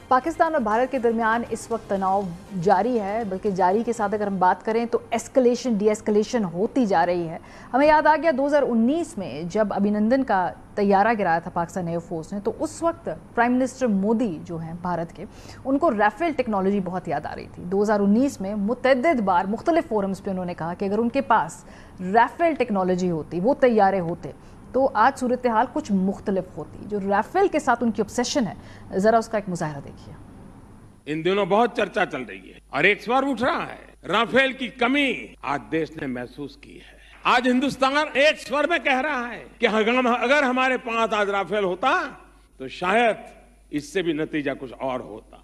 पाकिस्तान और भारत के दरमियान इस वक्त तनाव जारी है, बल्कि जारी के साथ अगर हम बात करें तो एस्केलेशन डी एस्केलेशन होती जा रही है। हमें याद आ गया 2019 में जब अभिनंदन का तैयारा गिराया था पाकिस्तान एयरफोर्स ने, तो उस वक्त प्राइम मिनिस्टर मोदी जो हैं भारत के, उनको राफेल टेक्नोलॉजी बहुत याद आ रही थी। 2019 में मुतअद्दिद बार मुख्तलिफ फोरम्स पे उन्होंने कहा कि अगर उनके पास राफेल टेक्नोलॉजी होती, वो तैयारे होते, तो आज सूरत हाल कुछ मुख्तलिफ होती। जो राफेल के साथ उनकी ऑब्सेशन है, ज़रा उसका एक मुजाहरा देखिए। इन दिनों बहुत चर्चा चल रही है और एक सवाल उठ रहा है, राफेल की कमी आज देश ने महसूस की है। आज हिंदुस्तान एक स्वर में कह रहा है कि अगर हमारे पास आज राफेल होता तो शायद इससे भी नतीजा कुछ और होता।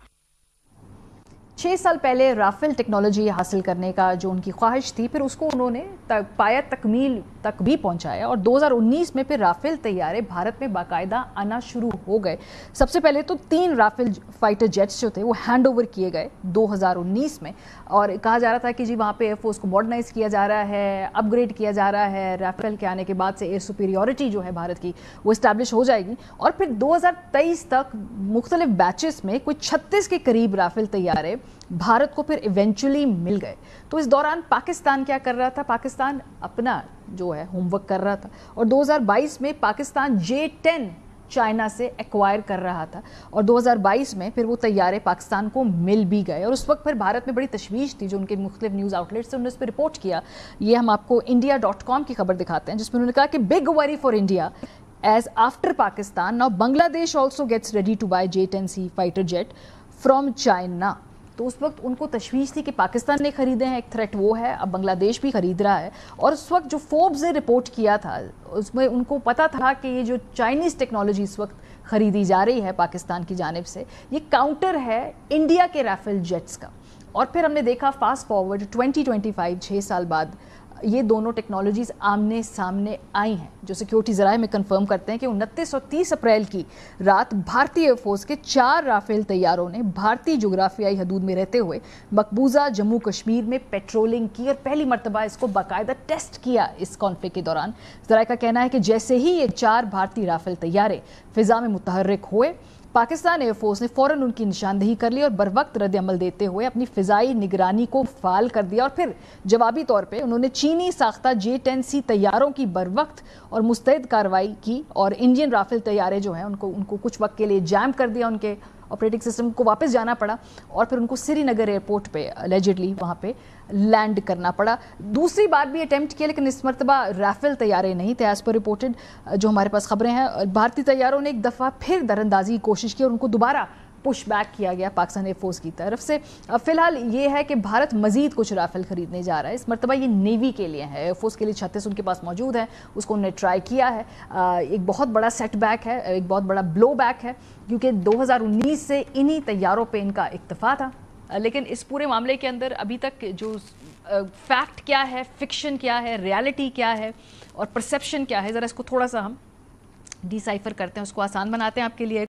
6 साल पहले राफेल टेक्नोलॉजी हासिल करने का जो उनकी ख्वाहिश थी, फिर उसको उन्होंने पाया तकमील तक भी पहुंचाया और 2019 में फिर राफेल तैयारे भारत में बाकायदा आना शुरू हो गए। सबसे पहले तो 3 राफेल फाइटर जेट्स जो थे वो हैंड ओवर किए गए 2019 में, और कहा जा रहा था कि जी वहाँ पे एयरफोर्स को मॉडर्नाइज किया जा रहा है, अपग्रेड किया जा रहा है। राफेल के आने के बाद से एयर सुपीरियॉरिटी जो है भारत की वो इस्टेब्लिश हो जाएगी, और फिर 2023 तक मुख्तलिफ बैचेस में कोई 36 के करीब राफेल तैयारे भारत को फिर इवेंचुअली मिल गए। तो इस दौरान पाकिस्तान क्या कर रहा था? पाकिस्तान अपना जो है होमवर्क कर रहा था, और 2022 में पाकिस्तान J-10 चाइना से एक्वायर कर रहा था, और 2022 में फिर वो तैयारे पाकिस्तान को मिल भी गए। और उस वक्त फिर भारत में बड़ी तशवीश थी, जो उनके मुख्तलिफ न्यूज़ आउटलेट्स से उन्होंने इस पर रिपोर्ट किया। ये हम आपको India.com की खबर दिखाते हैं, जिसमें उन्होंने कहा कि big worry for India as after Pakistan, now Bangladesh also gets ready to buy J-10C fighter jet from China। तो उस वक्त उनको तशवीश थी कि पाकिस्तान ने खरीदे हैं, एक थ्रेट वो है, अब बांग्लादेश भी खरीद रहा है। और उस वक्त जो फोर्ब्स ने रिपोर्ट किया था, उसमें उनको पता था कि ये जो चाइनीज़ टेक्नोलॉजी इस वक्त खरीदी जा रही है पाकिस्तान की जानिब से, ये काउंटर है इंडिया के राफेल जेट्स का। और फिर हमने देखा फास्ट फॉरवर्ड 2025, 6 साल बाद ये दोनों टेक्नोलॉजीज़ आमने सामने आई हैं, जो सिक्योरिटी ज़राए में कंफर्म करते हैं कि 29 और 30 अप्रैल की रात भारतीय एयरफोर्स के 4 राफेल तैयारों ने भारतीय जोग्राफियाई हदूद में रहते हुए मकबूजा जम्मू कश्मीर में पेट्रोलिंग की, और पहली मरतबा इसको बाकायदा टेस्ट किया इस कॉन्फ्लिक्ट के दौरान। ज़राए का कहना है कि जैसे ही ये 4 भारतीय राफेल तैयारे फ़िज़ा में मुतहर्रिक हुए, पाकिस्तान एयरफोर्स ने फ़ौरन उनकी निशानदेही कर ली और बरवक्त रद्द अमल देते हुए अपनी फ़िज़ाई निगरानी को फ़ाल कर दिया। और फिर जवाबी तौर पे उन्होंने चीनी साख्ता J-10C तैयारों की बरवक्त और मुस्तैद कार्रवाई की, और इंडियन राफेल तैयारे जो हैं उनको कुछ वक्त के लिए जैम कर दिया, उनके ऑपरेटिंग सिस्टम को वापस जाना पड़ा, और फिर उनको श्रीनगर एयरपोर्ट पे अलेजिडली वहाँ पे लैंड करना पड़ा। दूसरी बार भी अटेम्प्ट किया, लेकिन इस मरतबा राफेल तैयारे नहीं थे, एज़ पर रिपोर्टेड जो हमारे पास खबरें हैं। भारतीय तैयारों ने एक दफ़ा फिर दरअंदाजी की कोशिश की और उनको दोबारा पुश बैक किया गया पाकिस्तान एयरफोर्स की तरफ से। फिलहाल ये है कि भारत मजीद कुछ राफेल खरीदने जा रहा है। इस मरतबा ये नेवी के लिए है, एयरफोर्स के लिए 36 उनके पास मौजूद है, उसको उन्होंने ट्राई किया है। एक बहुत बड़ा सेटबैक है, एक बहुत बड़ा ब्लो बैक है, क्योंकि 2019 से इन्हीं तैयारों पर इनका इक्तफा था। लेकिन इस पूरे मामले के अंदर अभी तक जो फैक्ट क्या है, फिक्शन क्या है, रियलिटी क्या है और परसेप्शन क्या है, ज़रा इसको थोड़ा सा हम डिसाइफर करते हैं, उसको आसान बनाते हैं आपके लिए।